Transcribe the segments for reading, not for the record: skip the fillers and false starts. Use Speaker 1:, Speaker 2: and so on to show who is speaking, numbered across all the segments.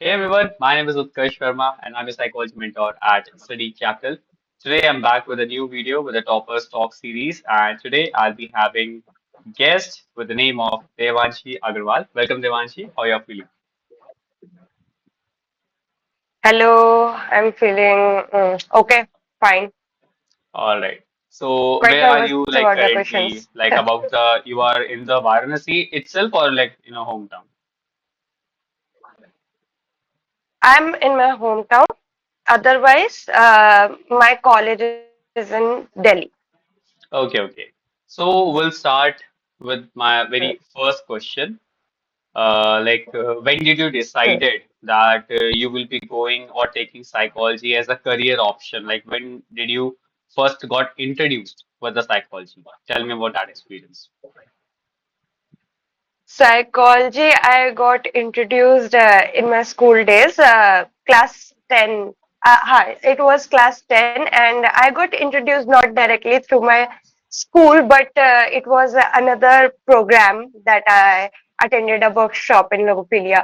Speaker 1: Hey everyone, my name is Utkarsh Sharma and I'm a psychology mentor at Study Capital. Today I'm back with a new video with the Toppers Talk series, and today I'll be having guest with the name of Devanshi Agarwal. Welcome Devanshi, how are you feeling?
Speaker 2: Hello, I'm feeling okay, fine.
Speaker 1: All right. So
Speaker 2: Quite
Speaker 1: where are
Speaker 2: nervous
Speaker 1: you like
Speaker 2: about the
Speaker 1: currently?
Speaker 2: questions.
Speaker 1: Like about the you are in the Varanasi itself or like in a hometown?
Speaker 2: I'm in my hometown. Otherwise, my college is in Delhi.
Speaker 1: Okay, okay. So we'll start with my
Speaker 2: Hmm.
Speaker 1: very first question. When did you
Speaker 2: Hmm.
Speaker 1: decided that you will be going or taking psychology as a career option? Like when did you first got introduced with the psychology? Tell me about that experience.
Speaker 2: Psychology, I got introduced in my school days, class 10. It was class 10, and I got introduced not directly through my school, but it was another program that I attended a workshop in logophilia.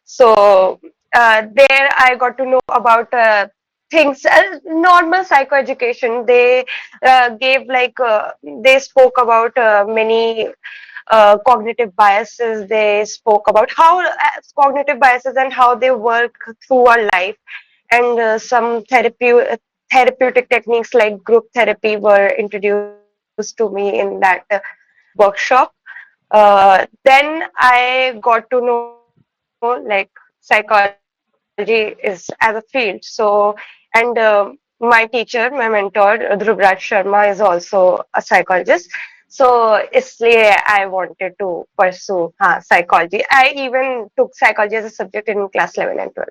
Speaker 2: So there I got to know about things, normal psychoeducation. They gave they spoke about many cognitive biases. They spoke about how cognitive biases and how they work through our life, and some therapeutic techniques like group therapy were introduced to me in that workshop. Then I got to know like psychology is as a field. And my teacher, my mentor, Dhruvraj Sharma, is also a psychologist. So, इसलिए I wanted to pursue psychology. I even took psychology as a subject in class 11 and 12.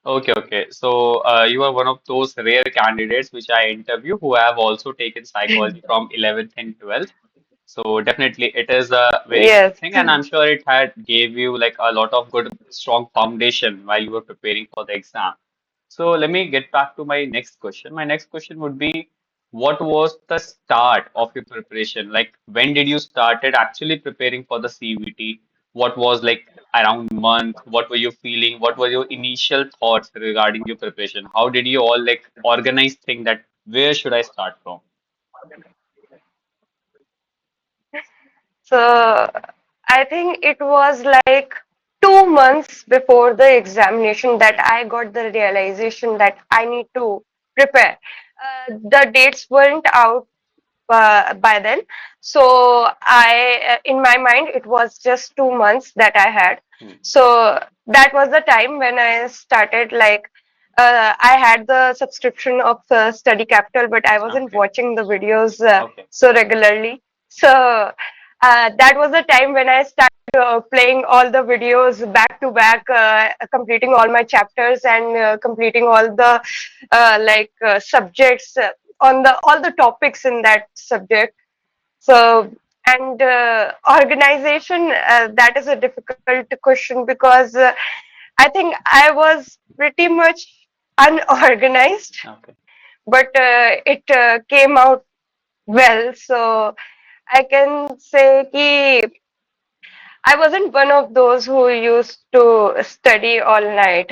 Speaker 1: Okay, okay. So you are one of those rare candidates which I interview who have also taken psychology from 11th and 12th. So definitely it is a very good
Speaker 2: Yes.
Speaker 1: thing, and I'm sure it had gave you like a lot of good strong foundation while you were preparing for the exam. So let me get back to my next question. My next question would be, what was the start of your preparation? Like when did you started actually preparing for the CVT? What was like around month? What were you feeling? What were your initial thoughts regarding your preparation? How did you all like organize thing that where should I start from?
Speaker 2: So I think it was like 2 months before the examination that
Speaker 1: Okay.
Speaker 2: I got the realization that I need to prepare. The dates weren't out by then. So in my mind, it was just 2 months that I had.
Speaker 1: Hmm.
Speaker 2: So that was the time when I started I had the subscription of Study Capital, but I wasn't
Speaker 1: Okay.
Speaker 2: watching the videos
Speaker 1: Okay.
Speaker 2: so regularly. So that was the time when I started playing all the videos back to back, completing all my chapters and completing all the subjects on the all the topics in that subject. So, and organization, that is a difficult question because I think I was pretty much unorganized,
Speaker 1: Okay.
Speaker 2: but it came out well. So I can say ki I wasn't one of those who used to study all night.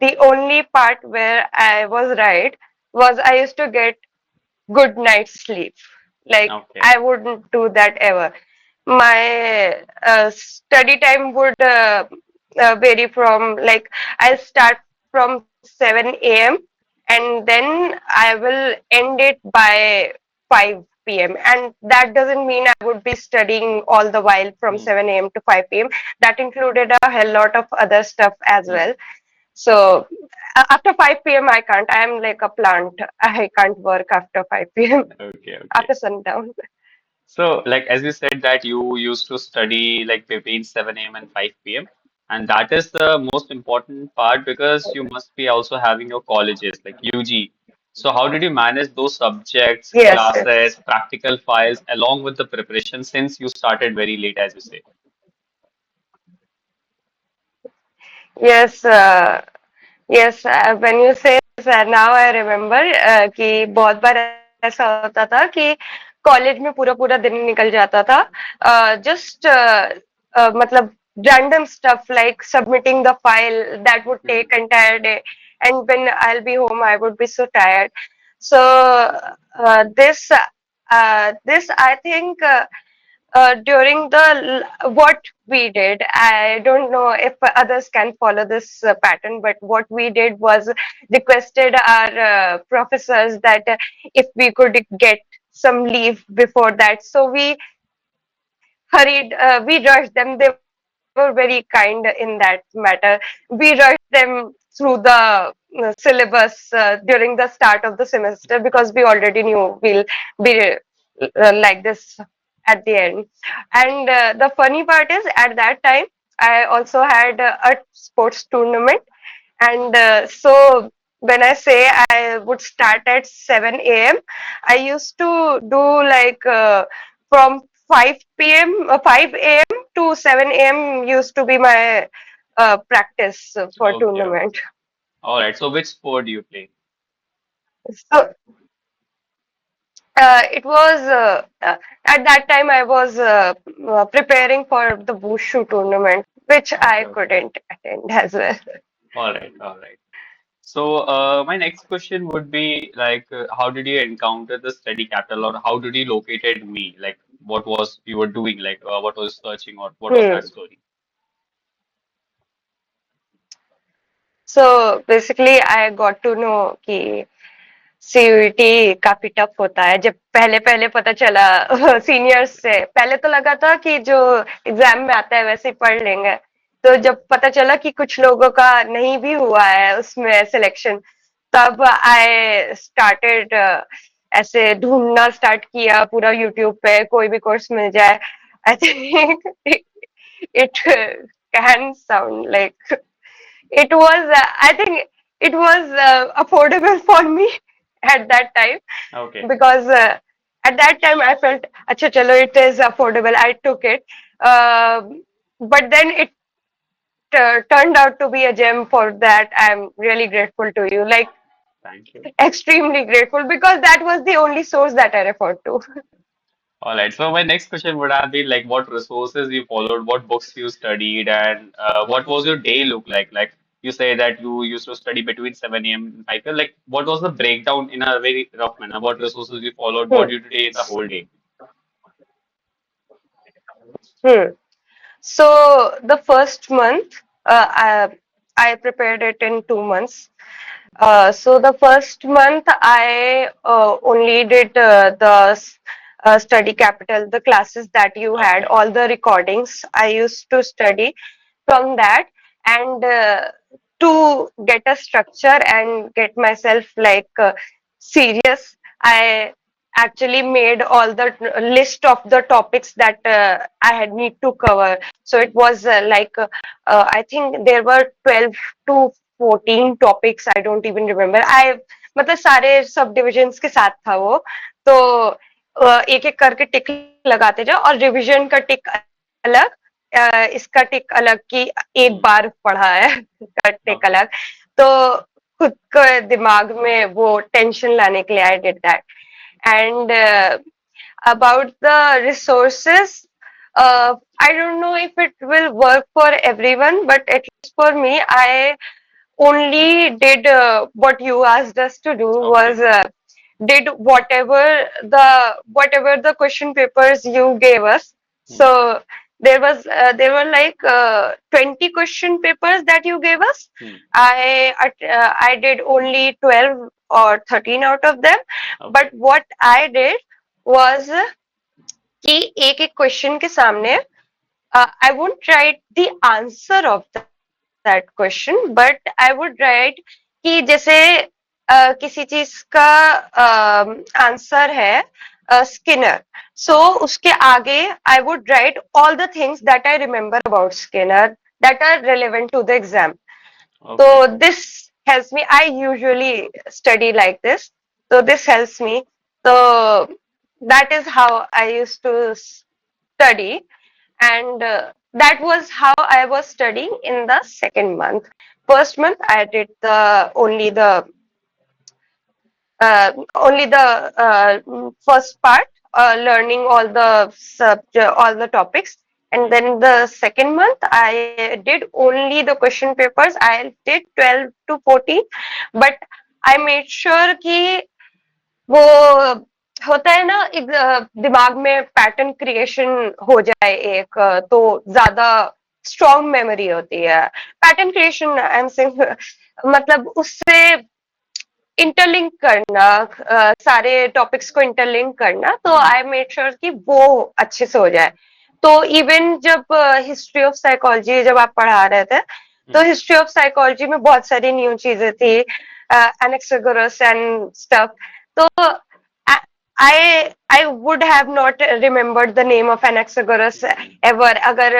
Speaker 2: The only part where I was right was I used to get good night's sleep. Like
Speaker 1: Okay.
Speaker 2: I wouldn't do that ever. My study time would vary from like I'll start from 7 a.m. and then I will end it by 5 p.m. And that doesn't mean I would be studying all the while from
Speaker 1: Hmm.
Speaker 2: 7 a.m. to 5 p.m. That included a hell lot of other stuff as
Speaker 1: Hmm.
Speaker 2: well. So after 5 p.m. I can't. I'm like a plant. I can't work after 5 p.m.
Speaker 1: Okay. Okay.
Speaker 2: after sundown.
Speaker 1: So, like as you said that you used to study like between 7 a.m. and 5 p.m. And that is the most important part because you must be also having your colleges like UG. So how did you manage those subjects,
Speaker 2: Yes,
Speaker 1: classes,
Speaker 2: yes,
Speaker 1: practical files along with the preparation since you started very late, as you say?
Speaker 2: yes, yes. When you say this, now I remember कि बहुत बार ऐसा होता था कि college में पूरा पूरा दिन निकल जाता था जस्ट मतलब random stuff like submitting the file that would
Speaker 1: Hmm.
Speaker 2: take entire day, and when I'll be home I would be so tired. So this I think during what we did, I don't know if others can follow this pattern, but what we did was requested our professors that if we could get some leave before that. So we rushed them. They were very kind in that matter. We rushed them through the syllabus during the start of the semester because we already knew we'll be like this at the end. And the funny part is, at that time, I also had a sports tournament, and so when I say I would start at 7 a.m., I used to do like from 5 p.m. 5 a.m. to 7 a.m. used to be my practice for
Speaker 1: Okay, okay.
Speaker 2: tournament.
Speaker 1: All right. So which sport do you play?
Speaker 2: So it was at that time I was preparing for the Wushu tournament, which
Speaker 1: Okay,
Speaker 2: I
Speaker 1: okay.
Speaker 2: couldn't attend as well.
Speaker 1: All right, all right. So, my next question would be like, how did you encounter the study capital, or how did you located me? Like, what was you were doing? Like, what was searching, or what was that
Speaker 2: Hmm.
Speaker 1: story?
Speaker 2: So basically, I got to know कि CUET काफी tough होता है. जब पहले पहले पता चला seniors से, पहले तो लगा था कि जो एग्जाम में आता है वैसे ही पढ़ लेंगे. तो जब पता चला कि कुछ लोगों का नहीं भी हुआ है उसमें सिलेक्शन, तब आई स्टार्टेड ऐसे ढूंढना स्टार्ट किया पूरा यूट्यूब पे कोई भी कोर्स मिल जाए. I think it can sound like it was I think it was affordable for me at that time,
Speaker 1: Okay,
Speaker 2: because at that time I felt acha chalo it is affordable, I took it. But then it turned out to be a gem. For that I'm really grateful to you, like
Speaker 1: thank you.
Speaker 2: extremely grateful, because that was the only source that I referred to.
Speaker 1: All right. So, my next question would have been like, what resources you followed, what books you studied, and what was your day look like? Like, you say that you used to study between 7 a.m. and 5 p.m. Like, what was the breakdown in a very rough manner? What resources you followed? What
Speaker 2: Hmm.
Speaker 1: you did the whole day?
Speaker 2: Hmm. So the first month, I prepared it in 2 months. So the first month I only did the study capital, the classes that you had,
Speaker 1: Okay.
Speaker 2: all the recordings. I used to study from that, and to get a structure and get myself like serious, I actually made all the list of the topics that I had need to cover. So it was I think there were 12 to 14 topics. I don't even remember. I मतलब सारे सब divisions के साथ था वो. तो एक एक करके टिक लगाते जाओ, और रिवीजन का टिक अलग, इसका टिक अलग कि एक
Speaker 1: Hmm.
Speaker 2: बार पढ़ा है का टिक अलग.
Speaker 1: Okay.
Speaker 2: तो खुद के दिमाग में वो टेंशन लाने के लिए I did that. And about the resources, I don't know if it will work for everyone, but at least for me, I only did what you asked us to do, was
Speaker 1: Okay.
Speaker 2: did whatever the question papers you gave us.
Speaker 1: Hmm.
Speaker 2: So there were like 20 question papers that you gave us.
Speaker 1: Hmm.
Speaker 2: I did only 12 or 13 out of them. But
Speaker 1: Okay.
Speaker 2: what I did was कि एक एक question के सामने I won't write the answer of that question, but I would write कि जैसे किसी चीज का आंसर है स्किनर. So उसके आगे I would write all the things that I remember about Skinner that are relevant to the exam.
Speaker 1: Okay.
Speaker 2: So this helps me. I usually study like this. So this helps me. So that is how I used to study, and that was how I was studying in the second month. First month I did the only the first part, learning all the all the topics, and then the second month I did only the question papers. I did 12 to 14, but I made sure कि वो होता है ना एक दिमाग में pattern creation हो जाए एक तो ज्यादा स्ट्रॉन्ग मेमोरी होती है pattern creation I am saying मतलब उससे इंटरलिंक करना सारे टॉपिक्स को इंटरलिंक करना तो
Speaker 1: हम्म,
Speaker 2: आई मेक श्योर कि वो अच्छे से हो जाए तो इवन जब हिस्ट्री ऑफ साइकोलॉजी जब आप पढ़ा रहे थे तो
Speaker 1: हम्म,
Speaker 2: हिस्ट्री ऑफ साइकोलॉजी में बहुत सारी न्यू चीजें थी एनेक्सागोरस एंड स्टफ तो I would have not remembered the name of Anaxagoras
Speaker 1: hmm,
Speaker 2: ever अगर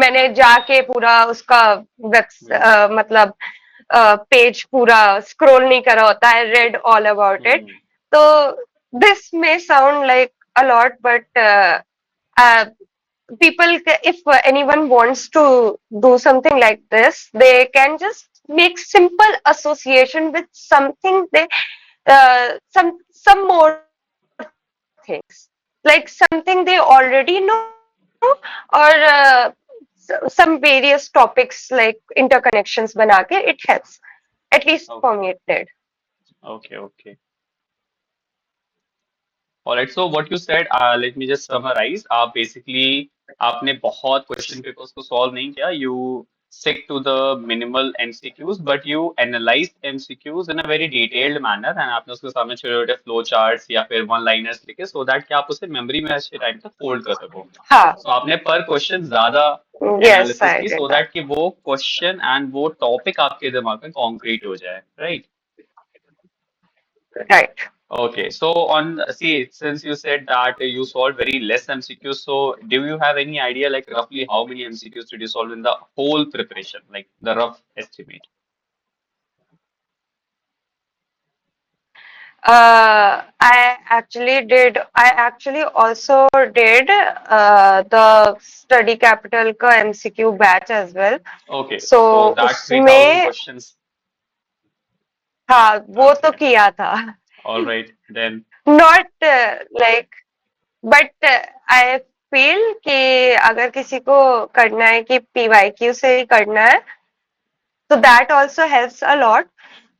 Speaker 2: मैंने जाके पूरा उसका
Speaker 1: हम्म,
Speaker 2: मतलब पेज पूरा स्क्रॉल नहीं करा होता है read all about it
Speaker 1: hmm,
Speaker 2: so this may sound like a lot but uh, people if anyone wants to do something like this they can just make simple association with something they some more things like something they already know or some various topics like interconnections bana ke it helps at least for
Speaker 1: okay,
Speaker 2: me it did.
Speaker 1: okay, okay. Alright, so what you said, let me just summarize. आप basically आपने बहुत question papers को solve नहीं किया. You stick to the minimal MCQs, but you analyzed MCQs in a very detailed manner, and आपने उसके सामने छोटे-छोटे flow charts या फिर one liners लिखे, so that कि आप उसे memory में अच्छे time तक hold कर सको.
Speaker 2: हाँ.
Speaker 1: So आपने per question ज़्यादा
Speaker 2: Yes,
Speaker 1: analysis
Speaker 2: I
Speaker 1: की,
Speaker 2: did
Speaker 1: so
Speaker 2: that.
Speaker 1: that कि वो question and वो topic आपके दिमाग में concrete हो जाए, right?
Speaker 2: Right.
Speaker 1: Okay, so on, see, since you said that you solved very less MCQs, so do you have any idea, like roughly how many MCQs did you solve in the whole preparation, like the rough estimate?
Speaker 2: I actually also did the study capital का MCQ batch as well.
Speaker 1: Okay,
Speaker 2: So
Speaker 1: so that 3,000
Speaker 2: उसमें
Speaker 1: questions.
Speaker 2: हाँ वो तो
Speaker 1: Okay,
Speaker 2: किया था.
Speaker 1: all right, then.
Speaker 2: Not like but I feel कि अगर किसी को करना है कि PYQ से ही करना है तो that also helps a lot.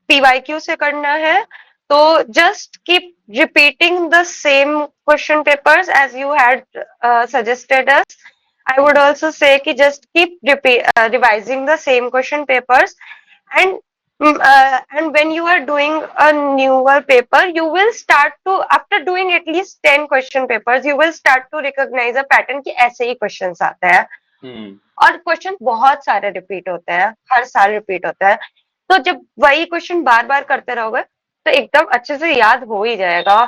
Speaker 2: PYQ से करना है तो just keep repeating the same question papers as you had suggested us. I would
Speaker 1: Hmm,
Speaker 2: also say कि just keep revising the same question papers and and when you are doing a newer paper you will start to after doing at least 10 question papers you will start to recognize a pattern कि ऐसे ही questions आते हैं
Speaker 1: hmm.
Speaker 2: और question बहुत सारे repeat होते हैं हर साल रिपीट होता है तो जब वही क्वेश्चन बार बार करते रहोगे तो एकदम अच्छे से याद हो ही जाएगा.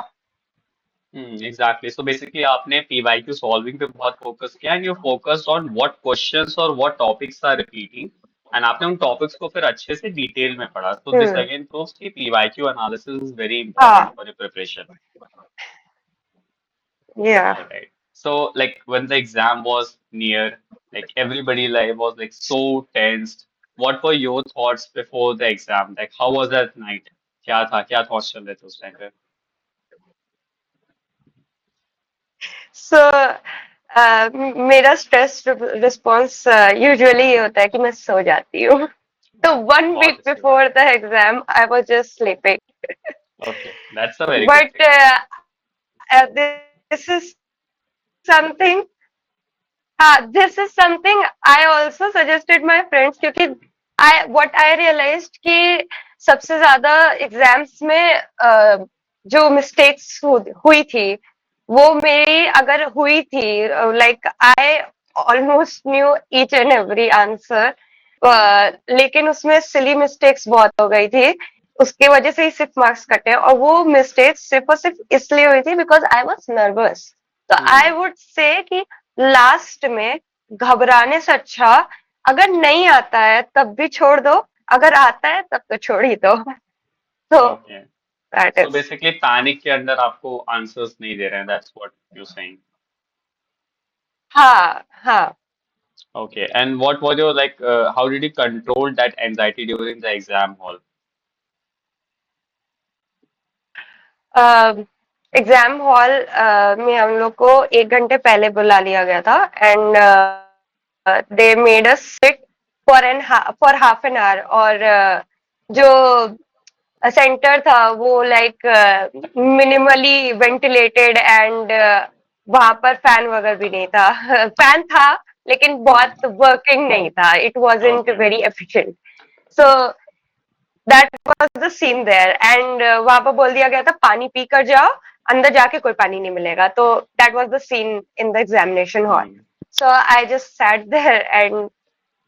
Speaker 1: Exactly. So basically आपने PYQ solving पे बहुत focus किया and you focused on what questions or what topics are repeating and आपने उन topics को फिर अच्छे से detail में पढ़ा. So this
Speaker 2: hmm.
Speaker 1: again proves कि PYQ analysis is very important
Speaker 2: हाँ.
Speaker 1: for your preparation.
Speaker 2: Yeah.
Speaker 1: All right. So like when the exam was near, like everybody like was like so tensed. What were your thoughts before the exam? Like how was that night? क्या thoughts चल रहे थे उस time पे?
Speaker 2: So मेरा stress response usually ये होता है कि मैं सो जाती हूँ तो वन
Speaker 1: बहुत
Speaker 2: वीक
Speaker 1: अच्छी बात
Speaker 2: before the exam I was just sleeping
Speaker 1: है. Okay, that's a very good
Speaker 2: but
Speaker 1: thing.
Speaker 2: This is something this is something I also suggested my friends क्योंकि what I realized कि सबसे ज्यादा एग्जाम्स में जो मिस्टेक्स हुई थी वो मेरी अगर हुई थी like I almost knew each and every answer
Speaker 1: Hmm.
Speaker 2: लेकिन उसमें सिली मिस्टेक्स बहुत हो गई थी उसके वजह से ही सिर्फ मार्क्स कटे और वो मिस्टेक्स सिर्फ और सिर्फ इसलिए हुई थी बिकॉज आई वॉज नर्वस तो आई
Speaker 1: Hmm.
Speaker 2: वुड से कि लास्ट में घबराने से अच्छा अगर नहीं आता है तब भी छोड़ दो अगर आता है तब तो छोड़ ही दो तो
Speaker 1: Okay.
Speaker 2: That
Speaker 1: So
Speaker 2: is
Speaker 1: basically panic के अंदर आपको answers नहीं दे रहे हैं. That's what you're saying.
Speaker 2: हाँ हाँ
Speaker 1: Okay. And what was your like? How did you control that anxiety during the exam hall?
Speaker 2: Exam hall में हम लोग को 1 घंटे पहले बुला लिया गया था and they made us sit for half an hour और जो सेंटर था वो लाइक मिनिमली वेंटिलेटेड एंड वहां पर फैन वगैरह भी नहीं था फैन था लेकिन बहुत वर्किंग नहीं था it wasn't
Speaker 1: okay.
Speaker 2: Very efficient so that was the scene there and वहां पर बोल दिया गया था पानी पी कर जाओ अंदर जाके कोई पानी नहीं मिलेगा तो that was the scene in the examination hall so I just sat there and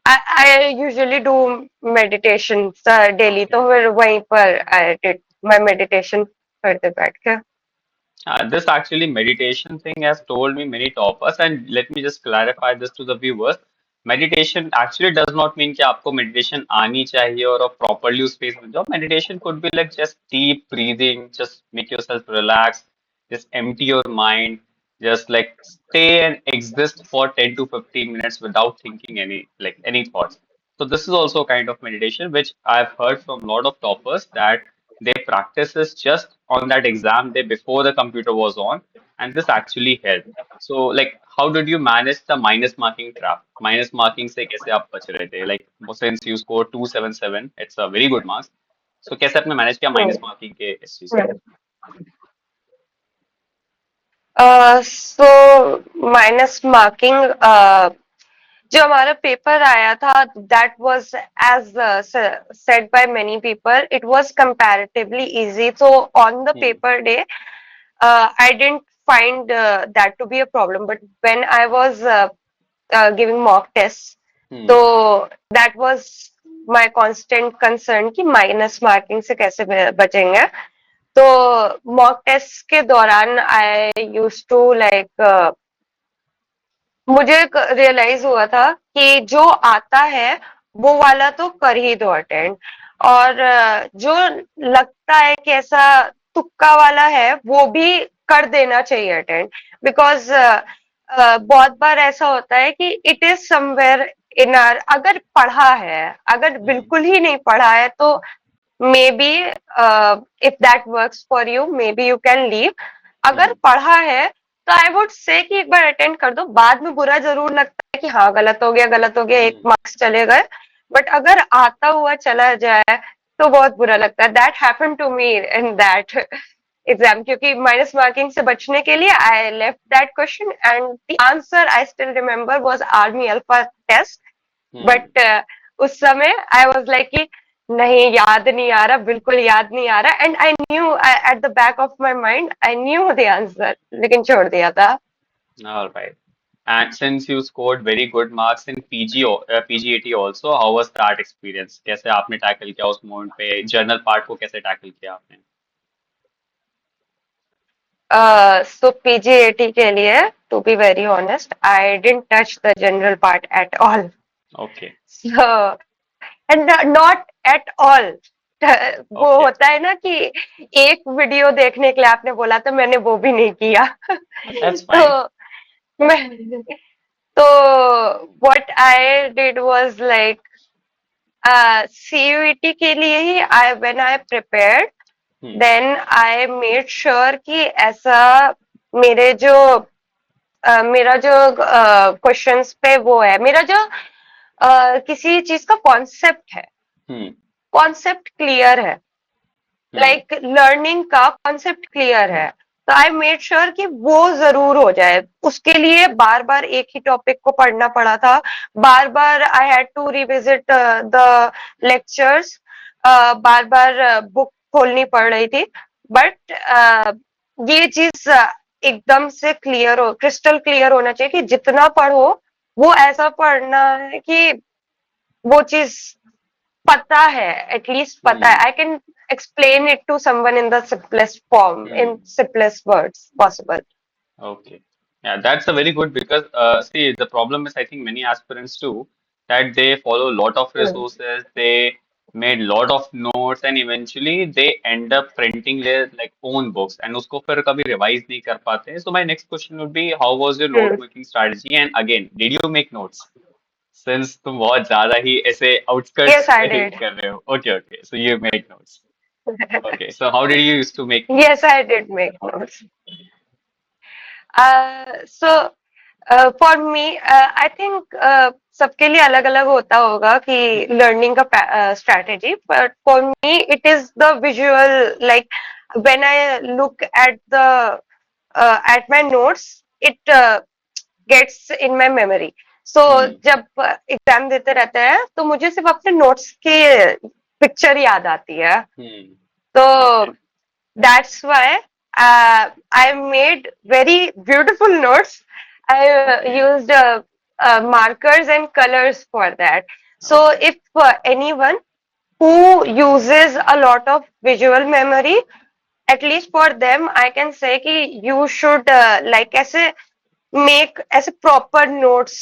Speaker 2: I usually do meditation daily
Speaker 1: okay.
Speaker 2: तो फिर वहीं पर I did my meditation करते बैठ के
Speaker 1: This actually meditation thing has told me many toppers, and let me just clarify this to the viewers. Meditation actually does not mean कि आपको meditation आनी चाहिए और आप properly उस space में जाओ. Meditation could be like just deep breathing, just make yourself relax, just empty your mind, just like stay and exist for 10 to 15 minutes without thinking any thoughts. So this is also a kind of meditation which I've heard from a lot of toppers that they practice this just on that exam day before the computer was on, and this actually helped. So, like, how did you manage the minus marking trap? Minus marking से कैसे आप बच रहे थे? Like, since you scored 277, it's a very good marks. So, कैसे आपने manage किया
Speaker 2: हम्म,
Speaker 1: minus marking के इस चीज को?
Speaker 2: हम्म। सो माइनस मार्किंग जो हमारा पेपर आया था that was as said by many people it was comparatively easy so on the
Speaker 1: Hmm.
Speaker 2: Paper day I didn't find that to be a problem. But when I was giving mock tests,
Speaker 1: Hmm.
Speaker 2: so that was my constant concern कि minus marking से कैसे बचेंगे तो mock test के दौरान आई use to like मुझे realise हुआ था कि जो आता है वो वाला तो कर ही दो अटेंड और जो लगता है कि ऐसा तुक्का वाला है वो भी कर देना चाहिए अटेंड बिकॉज बहुत बार ऐसा होता है कि it is somewhere in are अगर पढ़ा है अगर
Speaker 1: Hmm.
Speaker 2: बिल्कुल ही नहीं पढ़ा है तो may be if that works for you may be you can leave अगर
Speaker 1: Hmm.
Speaker 2: पढ़ा है तो आई वुड से कि एक बार अटेंड कर दो बाद में बुरा जरूर लगता है कि हाँ गलत हो गया एक
Speaker 1: Hmm.
Speaker 2: मार्क्स चले गए बट अगर आता हुआ चला जाए तो बहुत बुरा लगता है that happen to me in that exam क्योंकि माइनस मार्किंग से बचने के लिए I left that question and the answer I still remember was army alpha test
Speaker 1: Hmm.
Speaker 2: But उस समय आई वाज लाइक कि नहीं याद नहीं आ रहा बिल्कुल याद नहीं आ रहा and I knew at the back of my mind I knew the answer लेकिन छोड़ दिया था
Speaker 1: All right. And since you scored very good marks in PGAT also, how was that experience? कैसे आपने टैकल किया उस मोमेंट पे? Journal part को कैसे टैकल किया आपने?
Speaker 2: सो पीजीएटी के लिए to be very honest I didn't touch the general part at all
Speaker 1: Okay.
Speaker 2: So and not at all वो
Speaker 1: Okay.
Speaker 2: होता है ना कि एक वीडियो देखने के लिए आपने बोला तो मैंने वो भी नहीं किया
Speaker 1: That's
Speaker 2: तो
Speaker 1: fine.
Speaker 2: मैं तो what I did was like CUET के लिए ही I when I prepared
Speaker 1: Hmm.
Speaker 2: Then I made sure कि ऐसा मेरे जो मेरा जो क्वेश्चंस पे वो है मेरा जो किसी चीज का कॉन्सेप्ट है
Speaker 1: Hmm.
Speaker 2: कॉन्सेप्ट क्लियर है
Speaker 1: Hmm.
Speaker 2: लाइक लर्निंग का कॉन्सेप्ट क्लियर है तो आई मेड श्योर कि वो जरूर हो जाए उसके लिए बार बार एक ही टॉपिक को पढ़ना पड़ा था बार बार I had to revisit the lectures बार बार बुक खोलनी पड़ रही थी बट ये चीज एकदम से क्लियर हो क्रिस्टल क्लियर होना चाहिए कि जितना पढ़ो वो ऐसा पढ़ना है कि वो चीज पता है एटलीस्ट पता है
Speaker 1: Hmm.
Speaker 2: I can explain it to someone in the simplest form in
Speaker 1: Hmm.
Speaker 2: simplest words possible
Speaker 1: Okay. Yeah, that's a very good because see the problem is I think many aspirants too that they follow a lot of
Speaker 2: Hmm.
Speaker 1: resources, they made lot of notes and eventually they end up printing their like own books and उसको फिर कभी revise नहीं कर पाते. So my next question would be how was your note
Speaker 2: Hmm.
Speaker 1: making strategy and again did you make notes? Since तुम बहुत ज्यादा ही ऐसे outskirts
Speaker 2: Yes, I
Speaker 1: पे
Speaker 2: did.
Speaker 1: कर रहे हो. Okay, okay. So you make notes. Okay, so how did you used to make
Speaker 2: Yes,
Speaker 1: notes?
Speaker 2: I did make notes. So for me I think सबके लिए अलग अलग होता होगा कि लर्निंग का strategy, but for me it is the visual, like when I look at the at my notes, it gets in my memory. So
Speaker 1: Hmm.
Speaker 2: जब exam देते रहते हैं तो मुझे सिर्फ अपने नोट्स की पिक्चर याद आती है.
Speaker 1: Hmm.
Speaker 2: तो
Speaker 1: Okay.
Speaker 2: that's why I made very beautiful notes. I
Speaker 1: Okay.
Speaker 2: used markers and colors for that. So
Speaker 1: Okay.
Speaker 2: if anyone who uses a lot of visual memory, at least for them, I can say कि you should like ऐसे make ऐसे proper notes,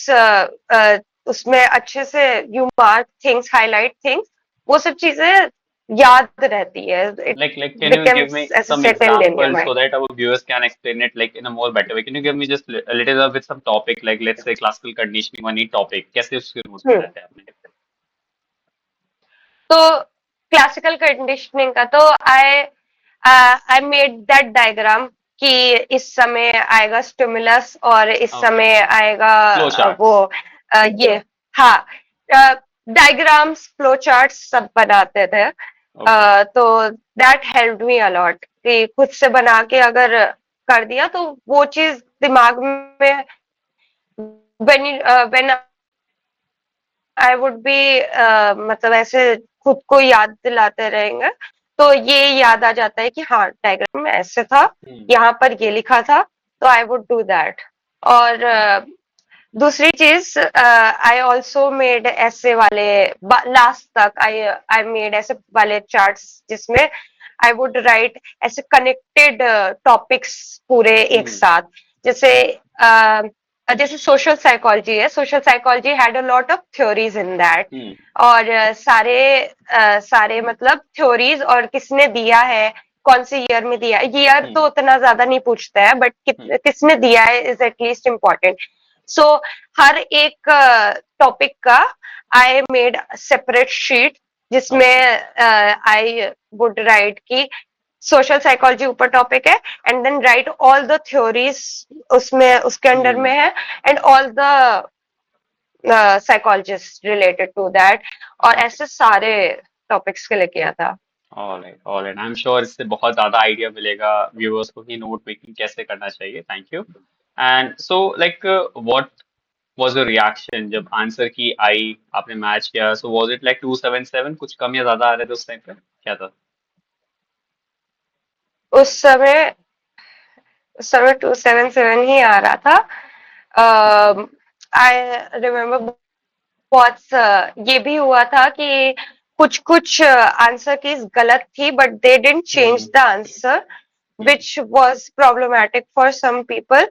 Speaker 2: उसमें अच्छे से you mark things, highlight things, वो सब चीजें याद रहती है. It
Speaker 1: Like, can you give
Speaker 2: becomes
Speaker 1: me
Speaker 2: as a
Speaker 1: some
Speaker 2: settled in your
Speaker 1: examples
Speaker 2: mind.
Speaker 1: so that our viewers can explain it like in a more better way? Can you give me just a little bit some topic, like let's say classical conditioning, one topic, कैसे उसके notes
Speaker 2: हम्म.
Speaker 1: बनाए थे आपने?
Speaker 2: तो classical conditioning का तो I made that diagram कि इस समय आएगा स्टिमुलस और इस
Speaker 1: Okay.
Speaker 2: समय आएगा
Speaker 1: Flow
Speaker 2: वो
Speaker 1: charts.
Speaker 2: ये. हाँ, डायग्राम्स, फ्लो चार्ट्स सब बनाते थे.
Speaker 1: Okay.
Speaker 2: तो दैट हेल्प्ड मी अलॉट कि खुद से बना के अगर कर दिया तो वो चीज दिमाग में व्हेन आई वुड बी मतलब ऐसे खुद को याद दिलाते रहेंगे तो ये याद आ जाता है कि हाँ डायग्राम में ऐसे था,
Speaker 1: Hmm.
Speaker 2: यहाँ पर ये लिखा था, तो आई वुड डू दैट. और दूसरी चीज, आई ऑल्सो मेड ऐसे वाले लास्ट तक आई मेड ऐसे वाले चार्ट्स जिसमें आई वुड राइट ऐसे कनेक्टेड टॉपिक्स पूरे एक
Speaker 1: Hmm.
Speaker 2: साथ. जैसे जैसे सोशल साइकोलॉजी है, social psychology had a lot of theories in that.
Speaker 1: Hmm.
Speaker 2: और सारे मतलब थ्योरीज और किसने दिया है, कौन से ईयर में दिया है. Year
Speaker 1: Hmm.
Speaker 2: तो उतना ज्यादा नहीं पूछता है, बट
Speaker 1: Hmm.
Speaker 2: किसने दिया है इज एटलीस्ट इम्पोर्टेंट. सो हर एक टॉपिक का I made separate sheet
Speaker 1: Okay.
Speaker 2: जिसमें आई वुड राइट की सोशल साइकोलॉजी ऊपर टॉपिक है, and then write all the theories उसमें उसके अंडर
Speaker 1: Hmm.
Speaker 2: में है, and all the psychologist related to that. और
Speaker 1: Okay.
Speaker 2: ऐसे सारे टॉपिक्स के लिए किया था.
Speaker 1: All right. I'm sure इससे बहुत ज़्यादा आइडिया मिलेगा व्यूअर्स को कि नोट मेकिंग कैसे करना चाहिए. Thank you. And so, like, what was your reaction जब आंसर की आई आपने मैच किया? So was it like 277 कुछ कम या ज़्यादा आ रहे थे उस टाइम पे? क्या था?
Speaker 2: उस समय 277 ही आ रहा था. आई रिमेम्बर बहुत ये भी हुआ था कि कुछ कुछ आंसर कीज गलत थी, but they didn't
Speaker 1: hmm.
Speaker 2: Change the answer
Speaker 1: hmm.
Speaker 2: which was problematic for some people.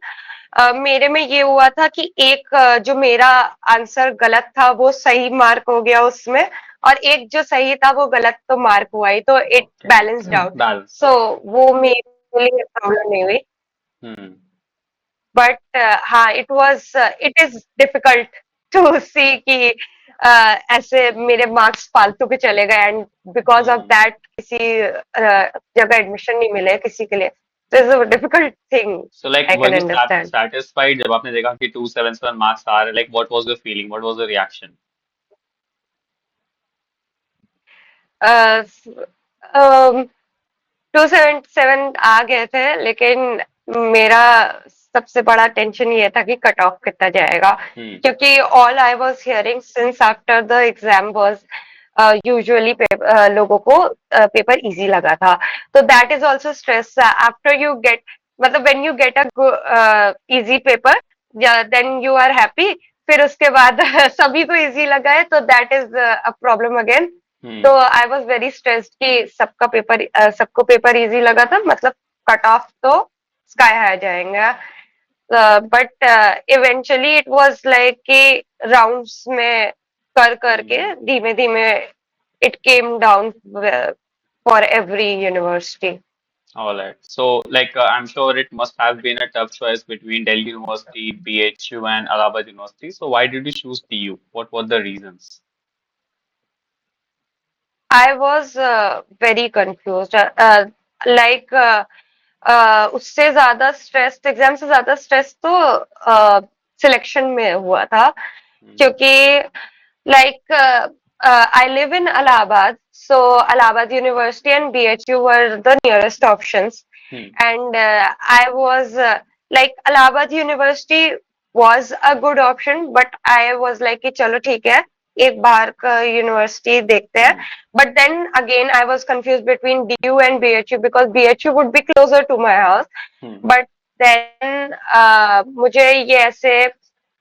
Speaker 2: मेरे में ये हुआ था कि एक जो मेरा आंसर गलत था वो सही मार्क हो गया उसमें, और एक जो सही था वो गलत तो मार्क हुआ ही, तो it
Speaker 1: okay.
Speaker 2: Balanced out.
Speaker 1: Balance.
Speaker 2: So वो मेरे लिए प्रॉब्लम नहीं हुई.
Speaker 1: हम्म.
Speaker 2: बट हाँ, it is difficult to see कि ऐसे मेरे मार्क्स फालतू के चले गए, and because of
Speaker 1: hmm.
Speaker 2: That किसी जगह एडमिशन नहीं मिले किसी के लिए. This is a difficult thing.
Speaker 1: So like
Speaker 2: I
Speaker 1: were
Speaker 2: can
Speaker 1: you
Speaker 2: understand.
Speaker 1: satisfied जब आपने देखा कि 277 मार्क्स आ रहे, like what was the feeling, what was the reaction?
Speaker 2: 277 आ गए थे, लेकिन मेरा सबसे बड़ा टेंशन ये था कि कट ऑफ कितना जाएगा,
Speaker 1: हम्म.
Speaker 2: क्योंकि all I was hearing since after the exam was usually लोगों को पेपर इजी लगा था. तो that is also stress after you get, मतलब when you get a easy paper, then you are happy. फिर उसके बाद सभी को इजी लगा है, तो that is a problem again. तो
Speaker 1: hmm.
Speaker 2: I was very stressed कि सबको पेपर इजी लगा था, मतलब कट ऑफ तो स्काई हाई जाएंगे. But eventually it was like कि राउंड्स में कर करके
Speaker 1: हम्म.
Speaker 2: धीमे धीमे it came down for every university.
Speaker 1: All right. So, like, I'm sure it must have been a tough choice between Delhi University, BHU, and Allahabad University. So, why did you choose DU? What were the reasons?
Speaker 2: I was very confused. Like उससे ज्यादा stress, exam से ज्यादा stress तो selection में हुआ था,
Speaker 1: हम्म
Speaker 2: क्योंकि like I live in Allahabad, so Allahabad University and BHU were the nearest options,
Speaker 1: hmm
Speaker 2: and I was like Allahabad University was a good option, but I was like कि चलो ठीक है, एक बाहर का यूनिवर्सिटी देखते हैं.
Speaker 1: हम्म
Speaker 2: But then again I was confused between DU and BHU because BHU would be closer to my house.
Speaker 1: Hmm
Speaker 2: But then मुझे ये ऐसे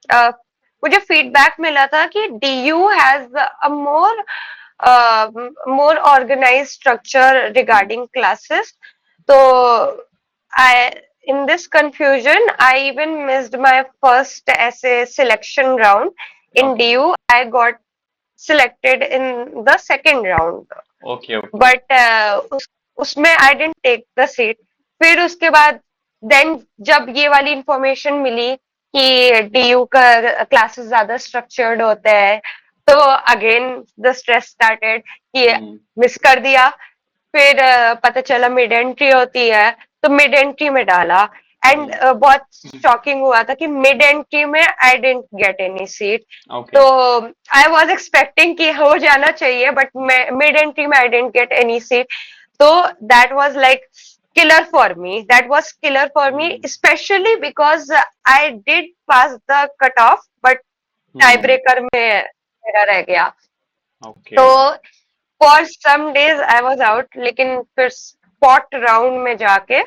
Speaker 2: uh, मुझे फीडबैक मिला था कि DU has a more organised structure
Speaker 1: hmm
Speaker 2: regarding classes. तो I in this confusion I even missed my first essay selection round. In
Speaker 1: okay
Speaker 2: DU I got selected in the second round,
Speaker 1: okay okay
Speaker 2: but उसमें आई didn't take the seat. फिर उसके बाद then जब ये वाली information मिली कि DU का classes ज्यादा स्ट्रक्चर्ड होते हैं, तो अगेन द स्ट्रेस स्टार्टेड कि
Speaker 1: हम्म
Speaker 2: मिस कर दिया. फिर पता चला मिड एंट्री होती है, तो मिड एंट्री में डाला. एंड
Speaker 1: हम्म
Speaker 2: बहुत शॉकिंग हुआ था कि मिड एंट्री में I didn't get any seat.
Speaker 1: Okay
Speaker 2: तो आई वॉज एक्सपेक्टिंग कि हो जाना चाहिए, बट मिड एंट्री में I didn't get any seat. तो that was like killer for me. That was killer for me,
Speaker 1: hmm
Speaker 2: especially because I did pass the cutoff, but
Speaker 1: hmm
Speaker 2: tiebreaker में मेरा रह गया.
Speaker 1: ओके
Speaker 2: तो for some days I was out, लेकिन फिर spot round में जाके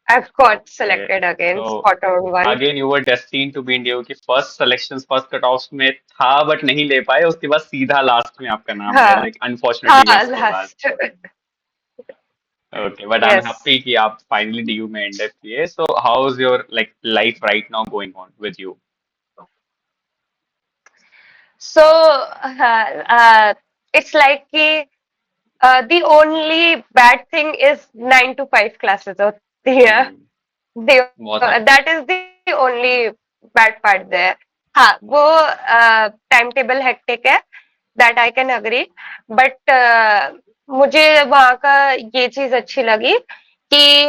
Speaker 2: I got
Speaker 1: okay
Speaker 2: selected again,
Speaker 1: तो
Speaker 2: spot round one.
Speaker 1: Again you were destined to be in the की first selection first cut off में था बट नहीं ले पाए उसके बाद सीधा लास्ट में आपका नाम आया
Speaker 2: हाँ
Speaker 1: लाइक अनफॉर्चुनेट
Speaker 2: हाँ,
Speaker 1: इवेंट्स के बाद
Speaker 2: last.
Speaker 1: Okay but I am
Speaker 2: Yes.
Speaker 1: Happy कि आप फाइनली डीयू में एंड अप किए so how is your like life right now going on with you
Speaker 2: So it's like कि the only bad thing is 9 to 5 classes होती है.
Speaker 1: बहुत है
Speaker 2: That is the only bad part there. हाँ, वो time table hectic है, that I can agree. But मुझे वहाँ का ये चीज अच्छी लगी कि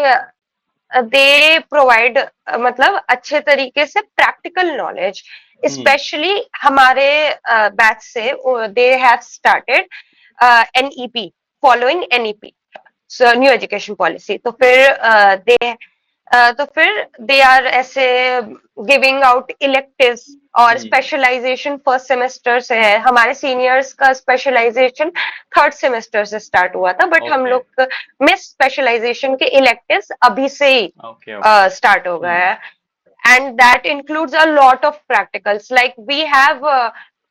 Speaker 2: दे प्रोवाइड मतलब अच्छे तरीके से प्रैक्टिकल नॉलेज,
Speaker 1: हम्म
Speaker 2: स्पेशली हमारे बैच से they have started NEP, following NEP, new education policy. तो फिर दे आर ऐसे गिविंग आउट इलेक्टिव्स और
Speaker 1: हम्म
Speaker 2: स्पेशलाइजेशन फर्स्ट सेमेस्टर से है. हमारे सीनियर्स का स्पेशलाइजेशन थर्ड सेमेस्टर से स्टार्ट हुआ था, बट हम
Speaker 1: ओके
Speaker 2: लोग में स्पेशलाइजेशन के इलेक्टिव्स अभी से ही
Speaker 1: ओके ओके
Speaker 2: स्टार्ट हो गया है. And that includes a lot of practicals. Like we have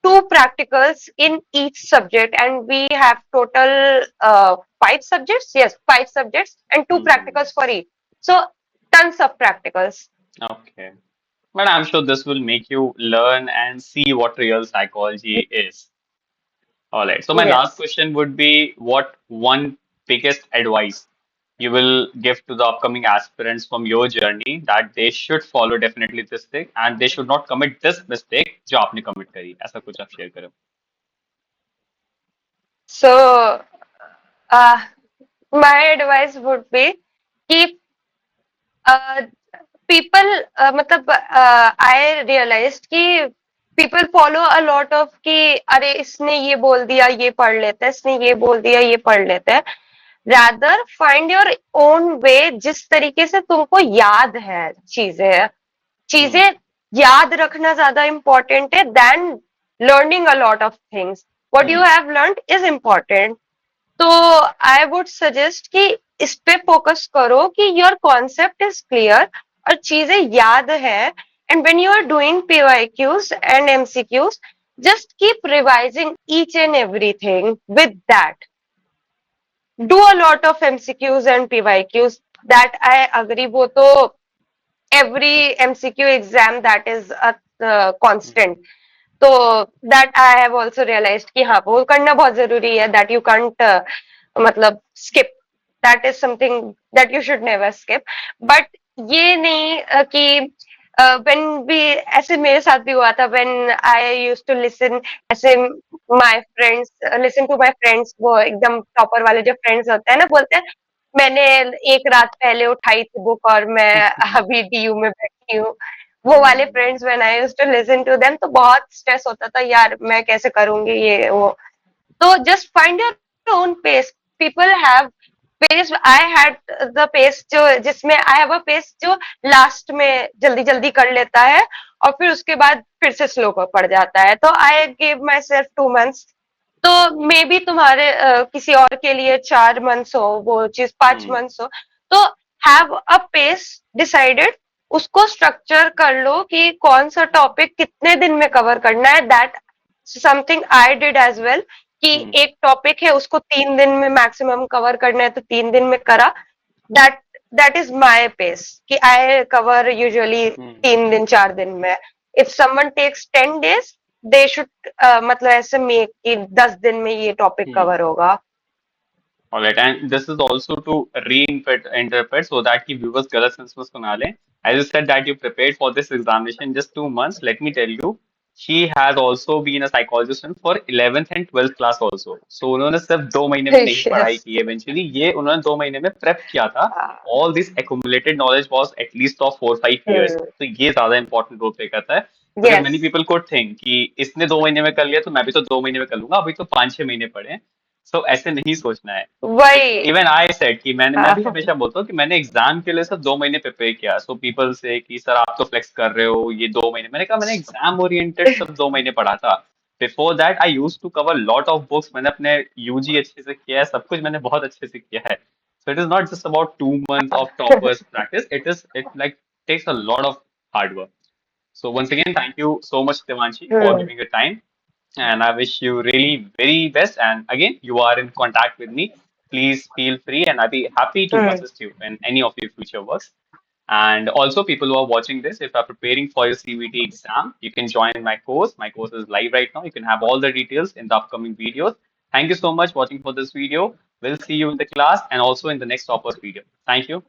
Speaker 2: two practicals in each subject, and we have total 5 subjects. Yes, 5 subjects and two
Speaker 1: hmm
Speaker 2: practicals for each. So tons of practicals.
Speaker 1: okay but I'm sure this will make you learn and see what real psychology is. All right. So my last
Speaker 2: Yes.
Speaker 1: question would be what one biggest advice you will give to the upcoming aspirants from your journey that they should follow definitely this thing and they should not commit this mistake जो आपने commit करी ऐसा कुछ आप share करो.
Speaker 2: So uh, my advice would be keep uh, people मतलब I realized कि people follow a lot of कि अरे इसने ये बोल दिया ये पढ़ लेते हैं, इसने ये बोल दिया ये पढ़ लेते हैं. rather find your own way, जिस तरीके से तुमको याद है चीजें
Speaker 1: Hmm.
Speaker 2: चीजें याद रखना ज्यादा इम्पोर्टेंट है than learning a lot of things. What you
Speaker 1: Hmm.
Speaker 2: Have learned is important. तो आई वुड सजेस्ट कि इस पे फोकस करो कि योर कॉन्सेप्ट इज क्लियर और चीजें याद है. And when you are doing PYQs and MCQs, just keep revising each and everything with that. Do a lot of MCQs and PYQs. That I agree, वो तो every MCQ exam that is a constant. तो that I have also realized कि हाँ वो करना बहुत जरूरी है. That you can't मतलब skip. That is something that you should never skip. But ये नहीं कि व्हेन भी ऐसे मेरे साथ भी हुआ था, when I used to listen, ऐसे my friends, listen to my friends, वो एकदम टॉपर वाले जो फ्रेंड्स होते हैं ना, बोलते हैं मैंने एक रात पहले उठाई थी बुक और मैं अभी डीयू में बैठी हूँ, वो वाले
Speaker 1: hmm
Speaker 2: friends, when I used to listen to them, तो बहुत स्ट्रेस होता था यार, मैं कैसे करूंगी ये वो। So just find your own pace. People have pace. I had the pace जो जिसमें I have a pace जो लास्ट में जल्दी जल्दी कर लेता है और फिर उसके बाद फिर से स्लो पड़ जाता है। तो I gave myself 2 months. तो मे बी तुम्हारे किसी और के लिए 4 months हो, वो चीज पांच
Speaker 1: हम्म
Speaker 2: मंथ्स हो। तो हैव अ पेस डिसाइडेड, उसको स्ट्रक्चर कर लो कि कौन सा टॉपिक कितने दिन में कवर करना है। That something I did as well, कि
Speaker 1: हम्म
Speaker 2: एक टॉपिक है उसको 3 दिन में मैक्सिमम कवर करना है तो 3 दिन में करा। That that is my pace, कि आई कवर यूजुअली
Speaker 1: हम्म
Speaker 2: 3 दिन 4 दिन में। If someone takes 10 days, they should मतलब ऐसे मेक कि 10 दिन में ये टॉपिक
Speaker 1: हम्म
Speaker 2: कवर होगा।
Speaker 1: All right, and this is also to reinterpret so that कि viewers गलत sense में सुना लें. As you said that you prepared for this examination just 2 months, let me tell you, she has also been a psychologist for 11th and 12th class also. So उन्होंने सिर्फ 2 महीने में नहीं पढ़ाई
Speaker 2: यस।
Speaker 1: की eventually, ये उन्होंने 2 महीने में prep किया था. All this accumulated knowledge was at least of 4-5 years. तो ये ज्यादा important role play करता है. Because
Speaker 2: yes,
Speaker 1: many people could think कि इसने 2 महीने में कर लिया तो मैं भी तो 2 महीने में कर लूंगा, अभी तो 5-6 महीने पड़े हैं. सो ऐसे नहीं सोचना है.
Speaker 2: वही।
Speaker 1: इवन आई सेड कि मैं
Speaker 2: हाँ,
Speaker 1: भी हमेशा बोलता हूँ कि मैंने एग्जाम के लिए सिर्फ 2 महीने प्रिपेयर किया. सो पीपल से कि सर आप तो फ्लेक्स कर रहे हो ये 2 महीने. मैंने कहा मैंने एग्जाम ओरिएंटेड सिर्फ 2 महीने पढ़ा था. Before that I use to cover lot of books. मैंने अपने यूजी अच्छे से किया है, सब कुछ मैंने बहुत अच्छे से किया है. So it is not just about 2 months of toppers practice. It like takes a lot of hard work. So once again, thank you so much, Devanshi, for
Speaker 2: hmm,
Speaker 1: giving your time. And I wish you really very best. And again, you are in contact with me. Please feel free, and I'll be happy to
Speaker 2: hmm,
Speaker 1: assist you in any of your future works. And also, people who are watching this, if you are preparing for your CVT exam, you can join my course. My course is live right now. You can have all the details in the upcoming videos. Thank you so much for watching for this video. We'll see you in the class and also in the next toppers video. Thank you.